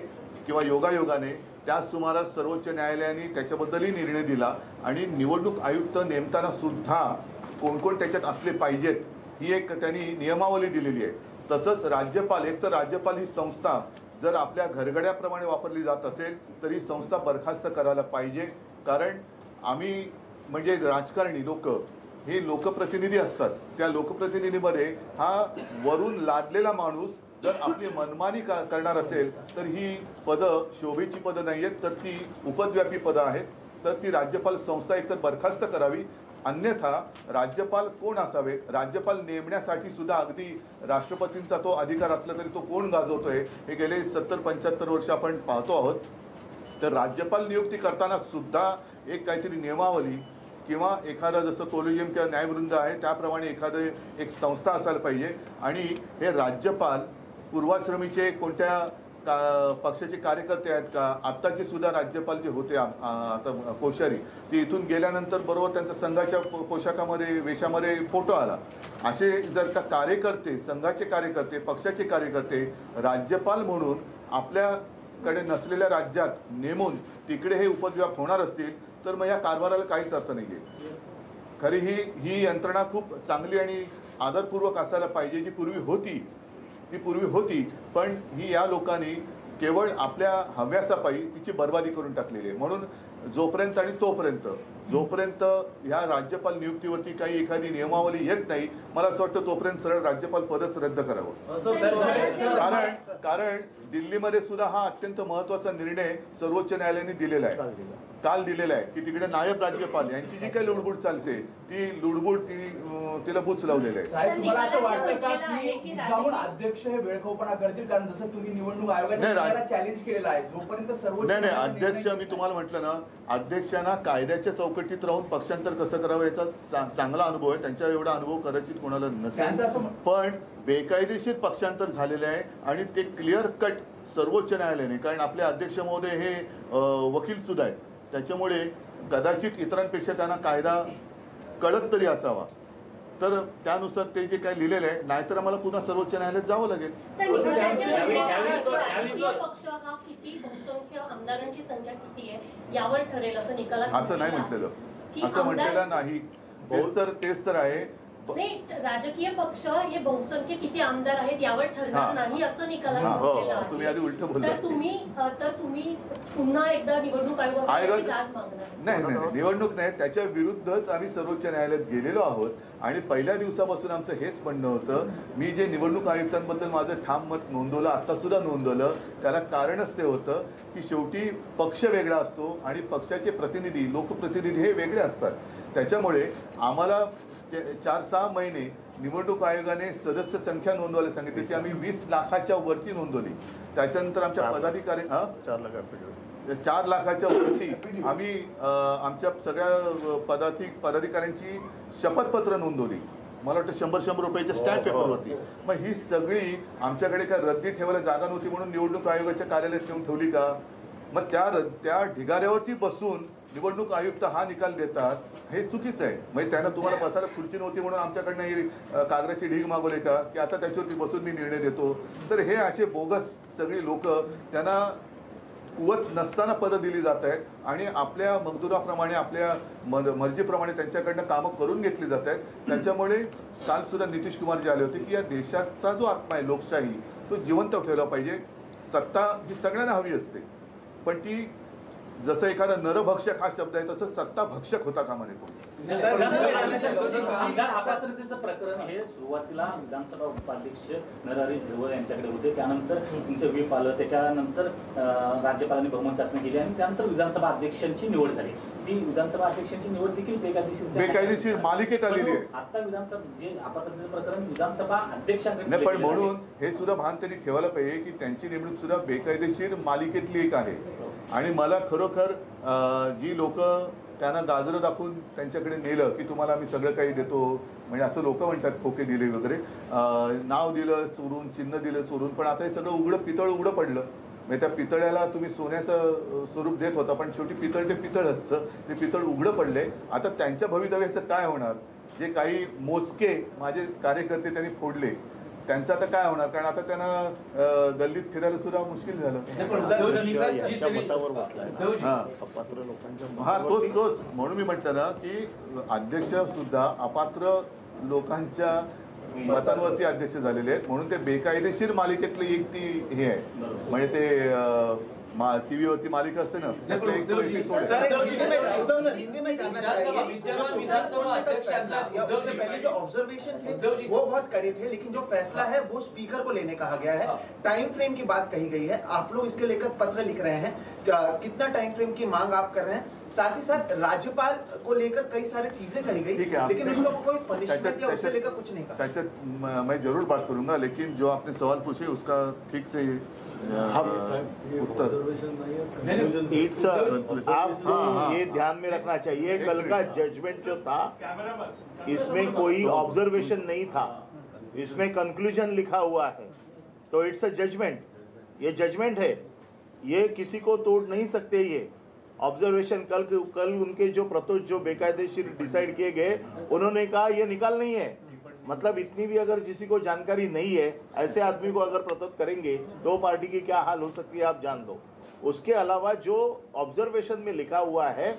किंवा योगायोगाने त्याच सुमारास सर्वोच्च न्यायालयाने त्याच्याबद्दलही निर्णय दिला आणि निवडणूक आयुक्त नेमताना सुद्धा कोण कोण त्याच्यात असले पाहिजेत ही एक त्यांनी नियमावली दिलेली आहे. तसंच राज्यपाल, एक तर राज्यपाल ही संस्था जर आपल्या घरगड्याप्रमाणे वापरली जात असेल तर ही संस्था बरखास्त करायला पाहिजे. कारण आम्ही म्हणजे राजकारणी लोक हे लोकप्रतिनिधी असतात. त्या लोकप्रतिनिधीमध्ये हा वरून लादलेला माणूस जर आपली मनमानी करणार असेल तर ही पदं शोभेची पदं नाही आहेत, तर ती उपद्व्यापी पदं आहेत. तर ती राज्यपाल संस्था एकतर बरखास्त करावी. अन्यथा राज्यपाल कोण असावे, राज्यपाल नेमण्यासाठी सुद्धा अगदी राष्ट्रपतींचा तो अधिकार असला तरी तो कोण गाजवतोय हे गेले 70-75 वर्ष आपण पाहतो आहोत. तर राज्यपाल नियुक्ती करताना सुद्धा एक काहीतरी नियमावली किंवा एखादा जसं कोलिजियम किंवा न्यायवृंद आहे त्याप्रमाणे एक संस्था असायला पाहिजे. आणि हे राज्यपाल पूर्वाश्रमीचे कोणत्या पक्षाचे कार्यकर्ते आहेत का? आत्ताचे सुद्धा राज्यपाल जे होते आता कोश्यारी, ते इथून गेल्यानंतर बरोबर त्यांचा संघाच्या पोशाखामध्ये वेशामध्ये फोटो आला. असे जर का कार्यकर्ते, संघाचे कार्यकर्ते, पक्षाचे कार्यकर्ते राज्यपाल म्हणून आपल्याकडे नसलेल्या राज्यात नेमून तिकडे हे उपद्व्याप होणार असतील तर मग या कारभाराला काहीच अर्थ नाही आहे. खरी ही यंत्रणा खूप चांगली आणि आदरपूर्वक असायला पाहिजे. जी पूर्वी होती पण ही या लोकांनी केवळ आपल्या हव्यासापायी तिची बर्बादी करून टाकलेली आहे. म्हणून जोपर्यंत आणि जोपर्यंत ह्या राज्यपाल नियुक्तीवरती काही एखादी नियमावली येत नाही, मला असं वाटतं तोपर्यंत सरळ राज्यपाल पदच रद्द करावं. कारण दिल्लीमध्ये सुद्धा हा अत्यंत महत्वाचा निर्णय सर्वोच्च न्यायालयाने काल दिलेला आहे की तिकडे नायब राज्यपाल यांची जी काही लुडबुड चालते ती लुडबुड तिला बुच लावलेलं आहे. साहेब, तुम्हाला असं वाटतं का की मुद्दामून अध्यक्ष हे वेळखोपणा करतील? कारण जसं तुम्ही निवडणूक आयोगाला चॅलेंज केलेलं आहे, जोपर्यंत सर्वोच्च नाही अध्यक्ष, मी तुम्हाला म्हटलं ना, अध्यक्षांना कायद्याच्या चौकटीत राहून पक्षांतर कसं करावं याचा चांगला अनुभव आहे. त्यांच्या एवढा अनुभव कदाचित कोणाला नसेल, पण बेकायदेशीर पक्षांतर झालेले आहे आणि ते क्लिअर कट सर्वोच्च न्यायालयाने, कारण आपले अध्यक्ष महोदय हे वकील सुद्धा आहेत, त्याच्यामुळे कदाचित इतरांपेक्षा त्यांना कायदा कळत तरी असावा. तर त्यानुसार ते जे काय लिहिलेलं आहे, नाहीतर आम्हाला पुन्हा सर्वोच्च न्यायालयात जावं लागेल. पक्ष हा किती बहुसंख्य आमदारांची संख्या किती आहे यावर ठरेल असं निकालात असं नाही म्हटलेलं, असं म्हटलेलं नाही. तेच तर आहे. नाही, राजकीय पक्ष हे बहुसंख्य किती आमदार आहेत यावर ठरणार नाही असं निकालात. तुम्ही आधी उलट बोलला. तर तुम्ही पुन्हा एकदा निवडणूक आयोगाची दाद मागणार? नाही, निवडणूक नाही, त्याच्या विरुद्धच आम्ही सर्वोच्च न्यायालयात गेलेलो आहोत. आणि पहिल्या दिवसापासून आमचं हेच म्हणणं होतं. मी जे निवडणूक आयुक्तांबद्दल माझं ठाम मत नोंदवलं, आता सुद्धा नोंदवलं, त्याला कारणच ते होतं की शेवटी पक्ष वेगळा असतो आणि पक्षाचे प्रतिनिधी, लोकप्रतिनिधी हे वेगळे असतात. त्याच्यामुळे आम्हाला 4-6 महिने निवडणूक आयोगाने सदस्य संख्या नोंदवायला सांगितली, ती आम्ही 20 लाखाच्या वरती नोंदवली. त्याच्यानंतर आमच्या पदाधिकारी 4 लाखाच्या वरती आम्ही आमच्या सगळ्या पदाधिकाऱ्यांची शपथपत्र नोंदवली. मला वाटतं 100 रुपयाच्या स्टॅम्प पेपरवरती. मग ही सगळी आमच्याकडे काय रद्दी ठेवायला जागा नव्हती म्हणून निवडणूक आयोगाच्या कार्यालयात ठेवून ठेवली का? मग त्या ढिगाऱ्यावरती बसून निवडणूक आयुक्त हा निकाल देतात, हे चुकीचं आहे. म्हणजे त्यांना तुम्हाला बसायला खुर्ची नव्हती म्हणून आमच्याकडनं ही कागदाची ढीग मागवली का की आता त्याच्यावरती बसून मी निर्णय देतो? तर हे असे बोगस सगळी लोक, त्यांना कुवत नसताना पदं दिली जात आहेत आणि आपल्या मजदुराप्रमाणे, आपल्या मर्जीप्रमाणे त्यांच्याकडनं कामं करून घेतली जात आहेत. त्याच्यामुळे काल सुद्धा नितीश कुमार जे आले होते की या देशाचा जो आत्मा आहे लोकशाही, तो जिवंत ठेवला पाहिजे. सत्ता ही सगळ्यांना हवी असते, पण ती जसं एखादा नरभक्षक हा शब्द आहे तसं सत्ता भक्षक होता कामा नये. आमदार अपात्रतेचं प्रकरण हे सुरुवातीला विधानसभा उपाध्यक्ष नरहरी झिरवळ यांच्याकडे होते, त्यानंतर तुमचं व्हीप आलं, त्याच्यानंतर राज्यपालांनी बहुमत चाचणी केली आणि त्यानंतर विधानसभा अध्यक्षांची निवड झाली. ती विधानसभा अध्यक्षांची निवड देखील बेकायदेशीर मालिकेत आलेली आहे. आता विधानसभा जे अपात्रतेचं प्रकरण विधानसभा अध्यक्षांकडे नाही, पण म्हणून हे सुद्धा भान त्यांनी ठेवायला पाहिजे की त्यांची नेमणूक सुद्धा बेकायदेशीर मालिकेतली एक आहे. आणि मला खरोखर जी लोक त्यांना गाजरं दाखवून त्यांच्याकडे नेलं की तुम्हाला आम्ही सगळं काही देतो, म्हणजे असं लोक म्हणतात, खोके दिले वगैरे, नाव दिलं चोरून, चिन्ह दिलं चोरून, पण आता हे सगळं पितळ उघडं पडलं. म्हणजे त्या पितळ्याला तुम्ही सोन्याचं स्वरूप देत होता, पण शेवटी पितळ ते पितळ असतं, ते पितळ उघडं पडले. आता त्यांच्या भवितव्याचं काय होणार? जे काही मोजके माझे कार्यकर्ते त्यांनी फोडले, त्यांचं आता काय होणार? कारण आता त्यांना गल्लीत फिरायला सुद्धा मुश्किल झालं. हा तोच म्हणून मी म्हटलं ना की अध्यक्ष सुद्धा अपात्र लोकांच्या मतांवरती अध्यक्ष झालेले आहेत, म्हणून ते बेकायदेशीर मालिकेतली एक ती हे आहे. म्हणजे ते टीव्ही वरती मालिका असते ना, त्यातलं एक एपिसोड आहे. जो ऑब्जर्वेशन थे वो बहुत कड़े थे, लेकिन जो फैसला है वो स्पीकर को लेने कहा गया है. टाइम फ्रेम की बात कही गई है, आप लोग इसके लेकर पत्र लिख रहे हैं, कितना टाइम फ्रेम की मांग आप कर रहे हैं? साथ ही साथ राज्यपाल को लेकर कई सारी चीजें कही गई, लेकिन उसको कोई पनिशमेंट या उससे लेकर कुछ नहीं कहा. मैं जरूर बात करूंगा, लेकिन जो आपने सवाल पूछे उसका ठीक से उत्तर आपको ये ध्यान में रखना चाहिए, कल का जजमेंट जो था इसमें कोई ऑब्जर्वेशन नहीं था, इसमें कंक्लूजन लिखा हुआ है. तो इट्स अ जजमेंट, ये जजमेंट है, ये किसी को तोड़ नहीं सकते। ये ऑब्जर्वेशन कल उनके जो प्रतोष जो बेकायदेशीर डिसाइड किए गए, उन्होंने कहा ये निकाल नहीं है। मतलब इतनी भी अगर किसी को जानकारी नहीं है, ऐसे आदमी को अगर प्रतोष करेंगे तो पार्टी की क्या हाल हो सकती है आप जान दो। उसके अलावा जो ऑब्जर्वेशन में लिखा हुआ है,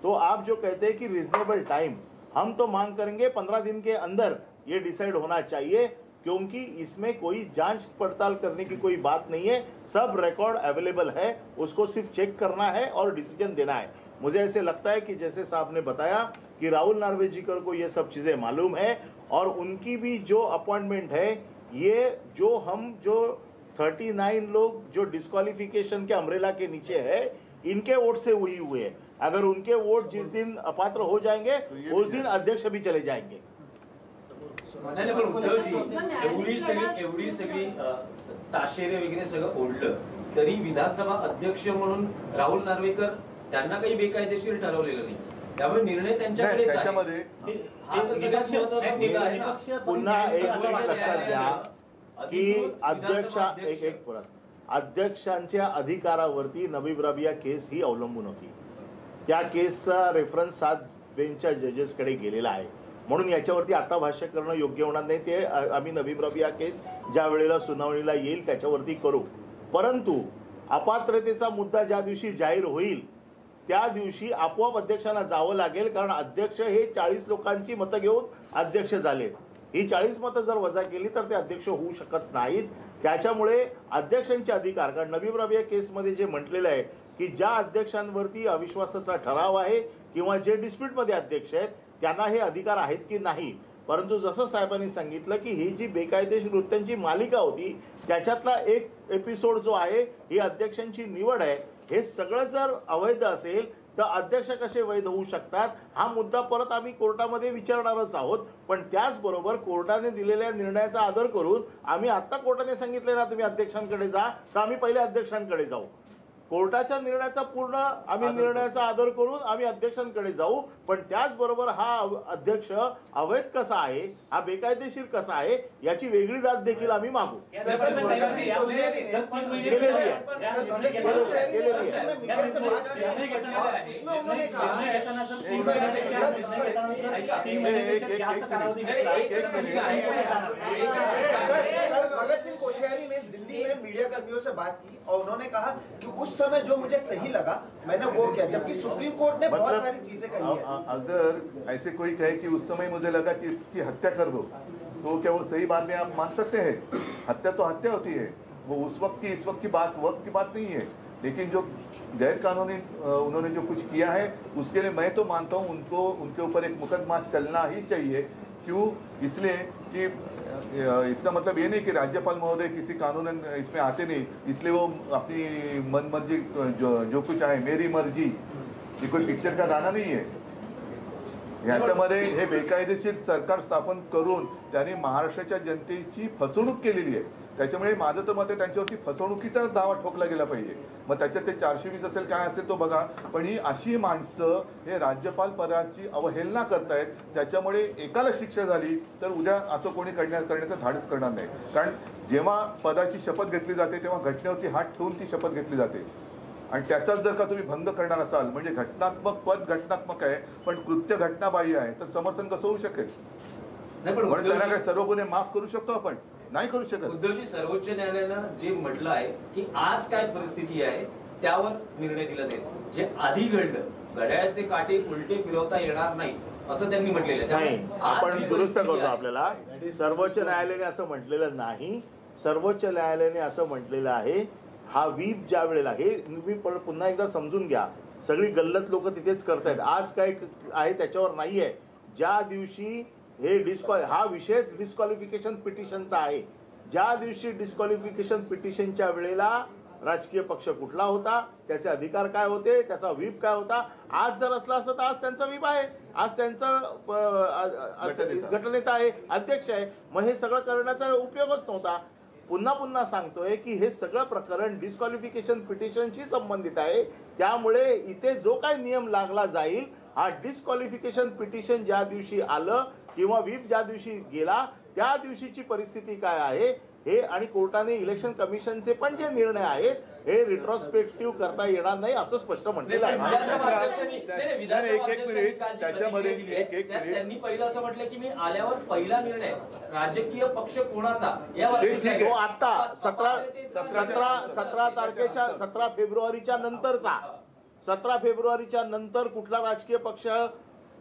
तो आप जो कहते हैं कि रीजनेबल टाइम, हम तो मांग करेंगे 15 दिन के अंदर ये डिसाइड होना चाहिए, क्योंकि इसमें कोई जांच पड़ताल करने की कोई बात नहीं है। सब रिकॉर्ड अवेलेबल है, उसको सिर्फ चेक करना है और डिसीजन देना है। मुझे ऐसे लगता है कि जैसे साहब ने बताया कि राहुल नार्वेजीकर को ये सब चीज़ें मालूम है और उनकी भी जो अपॉइंटमेंट है, ये जो 39 लोग जो डिस्क्वालिफिकेशन के अम्ब्रेला के नीचे है, इनके वोट से हुई हुए है। अगर उनके वोट जिस दिन अपात्र हो जाएंगे उस दिन अध्यक्ष भी चले जाएंगे। नाही पण उद्धवजी एवढी सगळी ताशेरे वगैरे सगळं ओढलं तरी विधानसभा अध्यक्ष म्हणून राहुल नार्वेकर त्यांना काही बेकायदेशीर ठरवलेलं नाही, त्यामुळे निर्णय त्यांच्याकडेच आहे। त्याच्यामध्ये पुन्हा एक गोष्ट लक्षात घ्या की अध्यक्षांच्या अधिकारावरती नबीब राबिया केस ही अवलंबून होती। त्या केसचा रेफरन्स 7 बेंचच्या जजेसकडे गेलेला आहे, म्हणून याच्यावरती आता भाष्य करणं योग्य होणार नाही। ते आम्ही नबीब राबिया केस ज्या वेळेला सुनावणीला येईल त्याच्यावरती करू। परंतु अपात्रतेचा मुद्दा ज्या दिवशी जाहीर होईल त्या दिवशी आपोआप अध्यक्षांना जावं लागेल, कारण अध्यक्ष हे 40 लोकांची मतं घेऊन अध्यक्ष झालेत। ही 40 मतं जर वजा केली तर ते अध्यक्ष होऊ शकत नाहीत। त्याच्यामुळे अध्यक्षांचे अधिकार, कारण नबीब राबिया केसमध्ये जे म्हटलेलं आहे की ज्या अध्यक्षांवरती अविश्वासाचा ठराव आहे किंवा जे डिस्प्यूटमध्ये अध्यक्ष आहेत त्यांना हे अधिकार आहेत की नाही। परंतु जसं साहेबांनी सांगितलं की ही जी बेकायदेशीर वृत्त्यांची मालिका होती त्याच्यातला एक एपिसोड जो आहे ही अध्यक्षांची निवड आहे, हे सगळं जर अवैध असेल तर अध्यक्ष कसे वैध होऊ शकतात हा मुद्दा परत आम्ही कोर्टामध्ये विचारणारच आहोत। पण त्याचबरोबर कोर्टाने दिलेल्या निर्णयाचा आदर करून आम्ही आता कोर्टाने सांगितले ना तुम्ही अध्यक्षांकडे जा, तर आम्ही पहिले अध्यक्षांकडे जाऊ। कोर्टाच्या निर्णयाचा पूर्ण आम्ही निर्णयाचा आदर करून आम्ही अध्यक्षांकडे जाऊ। पण त्याचबरोबर हा अध्यक्ष अवैध कसा आहे, हा बेकायदेशीर कसा आहे याची वेगळी दाद देखील आम्ही मागू। भगत सिंह कोश्यारी ने दिल्ली में मीडिया कर्मियों से बात की और उन्होंने कहा कि उस समय जो मुझे सही लगा मैंने वो किया, जबकि सुप्रीम कोर्ट ने बहुत सारी चीजें कही है। अगर ऐसे कोई कहे कि उस समय मुझे लगा कि इसकी हत्या कर दो, तो क्या वो सही बात में आप मान सकते हैं? हत्या तो हत्या होती है, वो उस वक्त की इस वक्त की बात नहीं है। लेकिन जो गैर कानूनी उन्होंने जो कुछ किया है उसके लिए मैं तो मानता हूँ उनके ऊपर एक मुकदमा चलना ही चाहिए। क्यों? इसलिए कि इसका मतलब ये नहीं कि राज्यपाल महोदय किसी कानून इसमें आते नहीं, इसलिए वो अपनी मन मर्जी जो कुछ आहे मेरी मर्जी, ये कोई पिक्चर का गाणं नाही आहे। याच्यामध्ये हे बेकायदेशीर सरकार स्थापन करून त्यांनी महाराष्ट्राच्या जनतेची फसवणूक केलेली आहे। त्याच्यामुळे माझं तर मत आहे त्यांच्यावरती फसवणुकीचा दावा ठोकला गेला पाहिजे। मग त्याच्यात ते 420 असेल काय असेल तो बघा, पण ही अशी माणसं हे राज्यपाल पदाची अवहेलना करतायत, त्याच्यामुळे एकाला शिक्षा झाली तर उद्या असं कोणी करण्याचं धाडस करणार नाही। कारण जेव्हा पदाची शपथ घेतली जाते तेव्हा घटनेवरती हात ठेवून ती शपथ घेतली जाते आणि त्याचाच जर का तुम्ही भंग करणार असाल म्हणजे पद घटनात्मक आहे पण कृत्य घटनाबाह्य आहे तर समर्थन कसं होऊ शकेल? म्हणून त्यांना काय सर्व गुन्हे माफ करू शकतो आपण? नाही करू शकत। उद्धवजी, सर्वोच्च न्यायालयानं जे म्हटलं आहे की आज काय परिस्थिती आहे त्यावर निर्णय दिला जाईल, जे आधी घडलं घड्याळाचे काटे उलटे फिरवता येणार नाही असं त्यांनी म्हटलेलं आहे। आपण दुरुस्त करतो आपल्याला सर्वोच्च न्यायालयाने असं म्हटलेलं नाही। सर्वोच्च न्यायालयाने असं म्हटलेलं आहे हा व्हीप ज्या वेळेला हे तुम्ही पुन्हा एकदा समजून घ्या, सगळी गल्लत लोक तिथेच करतायत। आज काय आहे त्याच्यावर नाही आहे। ज्या दिवशी हे हा विषय डिस्क्वालिफिकेशन पिटिशनचा आहे, ज्या दिवशी डिस्क्वालिफिकेशन पिटिशनच्या वेळेला राजकीय पक्ष कुठला होता, त्याचे अधिकार काय होते, त्याचा व्हीप काय होता, आज जर असला असं तर आज त्यांचा व्हीप आहे, आज त्यांचा गटनेता आहे, अध्यक्ष आहे, मग हे सगळं करण्याचा उपयोगच नव्हता। पुन्हा सांगतोय की हे सगळं प्रकरण डिस्क्वालिफिकेशन पिटिशनशी संबंधित आहे, त्यामुळे इथे जो काही नियम लागला जाईल हा डिस्क्वालिफिकेशन पिटिशन ज्या दिवशी आलं किंवा व्हीप ज्या दिवशी गेला त्या दिवशीची परिस्थिती काय आहे हे आणि कोर्टाने इलेक्शन कमिशनचे पण जे निर्णय आहेत हे रिट्रोस्पेक्टिव्ह करता येणार नाही असं स्पष्ट म्हटलेलं आहे. त्याच्यामध्ये त्यांनी पहिलं असं म्हटलं की मी आल्यावर पहिला निर्णय राजकीय पक्ष कोणाचा तो आता 17 फेब्रुवारीच्या नंतरचा 17 फेब्रुवारीच्या नंतर कुठला राजकीय पक्ष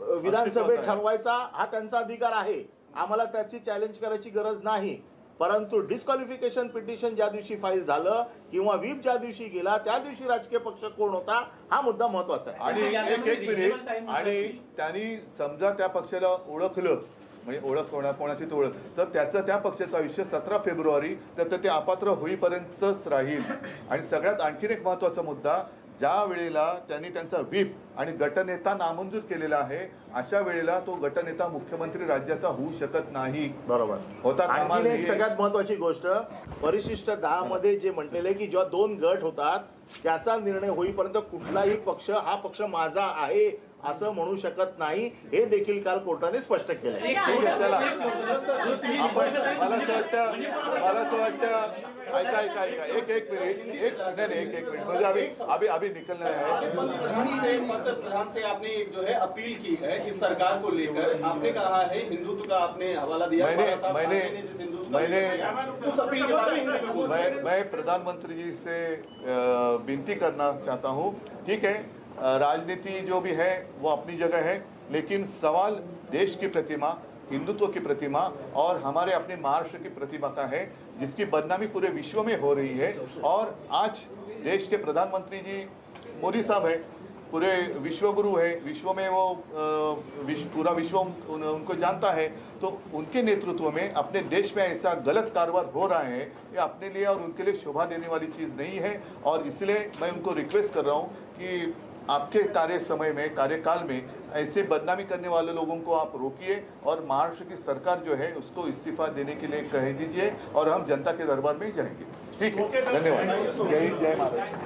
विधानसभेत ठरवायचा हा त्यांचा अधिकार आहे. आम्हाला त्याची चॅलेंज करायची गरज नाही. परंतु डिस्क्वालिफिकेशन पिटिशन ज्या दिवशी फाईल झालं किंवा व्हीप ज्या दिवशी गेला त्या दिवशी राजकीय पक्ष कोण होता हा मुद्दा महत्वाचा आहे. आणि एक मिनिट, आणि त्यांनी समजा त्या पक्षाला ओळखलं, म्हणजे ओळख कोणाची तो ओळख, तर त्याचं त्या पक्षाचं आयुष्य 17 फेब्रुवारी तर ते अपात्र होईपर्यंतच राहील. आणि सगळ्यात आणखीन एक महत्वाचा मुद्दा, ज्या वेळेला त्यांनी त्यांचा व्हीप आणि गटनेता नामंजूर केलेला आहे अशा वेळेला तो गटनेता मुख्यमंत्री राज्याचा होऊ शकत नाही. बरोबर होता. आणखी एक सगळ्यात महत्वाची गोष्ट, परिशिष्ट 10 मध्ये जे म्हटलेले की जेव्हा 2 गट होतात त्याचा निर्णय होईपर्यंत कुठलाही पक्ष हा पक्ष माझा आहे असं म्हणू शकत नाही, हे देखील काल कोर्टाने स्पष्ट केलं. मला असं वाटतं ऐका एक मिनिट म्हणजे अभी निकलना है. प्रधान से आपने एक जो है अपील की है इस सरकार को लेकर, आपने कहा है हिंदुत्व का आपने हवाला दिया. उस अपील के बारे में मैं प्रधानमंत्री जी से विनती करना चाहता हूँ. ठीक है, राजनीति जो भी है वो अपनी जगह है, लेकिन सवाल देश की प्रतिमा, हिंदुत्व की प्रतिमा और हमारे अपने महाराष्ट्र की प्रतिमा का है, जिसकी बदनामी पूरे विश्व में हो रही है. और आज देश के प्रधानमंत्री जी मोदी साहब है, पूरे विश्वगुरु है, विश्व में वो पूरा विश्व उनको जानता है. तो उनके नेतृत्व में अपने देश में ऐसा गलत कारोबार हो रहा है, ये अपने लिए और उनके लिए शोभा देने वाली चीज़ नहीं है. और इसलिए मैं उनको रिक्वेस्ट कर रहा हूँ कि आपके कार्यकाल में ऐसे बदनामी करने वाले लोगों को आप रोकिए और महाराष्ट्र की सरकार जो है उसको इस्तीफा देने के लिए कह दीजिए और हम जनता के दरबार में जाएंगे. ठीक है, धन्यवाद. जय हिंद, जय महाराष्ट्र.